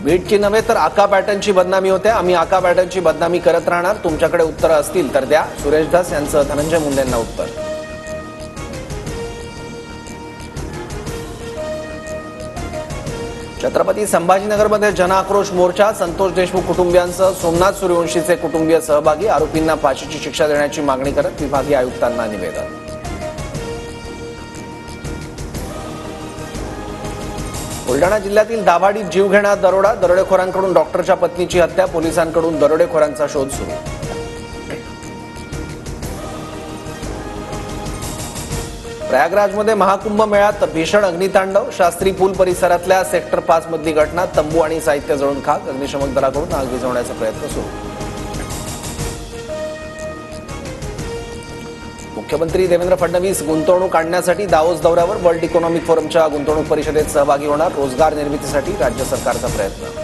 बीटची नव्हे तर आका पॅटर्नची बदनामी होते. आम्ही आका पॅटर्नची बदनामी करत राहणार. तुमच्याकडे उत्तर असतील तर द्या. सुरेश धस यांचं धनंजय मुंडेंना उत्तर. छत्रपती संभाजीनगरमध्ये जनआक्रोश मोर्चा. संतोष देशमुख कुटुंबियांसह सोमनाथ सूर्यवंशीचे कुटुंबीय सहभागी. आरोपींना फाशीची शिक्षा देण्याची मागणी करत विभागीय आयुक्तांना निवेदन. बुलढाणा जिल्ह्यातील दाभाडीत जीवघेणा दरोडा. दरोडेखोरांकडून डॉक्टरच्या पत्नीची हत्या. पोलिसांकडून दरोडेखोरांचा शोध सुरू. प्रयागराजमध्ये महाकुंभ मेळ्यात भीषण अग्नितांडव. शास्त्री पूल परिसरातल्या सेक्टर 5 मधली घटना. तंबू आणि साहित्य जळून खाक. अग्निशमन दलाकडून आग विझवण्याचा प्रयत्न सुरू. मुख्यमंत्री देवेंद्र फडणवीस गुंतवणूक आणण्यासाठी दावोस दौऱ्यावर. वर्ल्ड इकॉनॉमिक फोरमच्या गुंतवणूक परिषदेत सहभागी होणार. रोजगार निर्मितीसाठी राज्य सरकारचा प्रयत्न.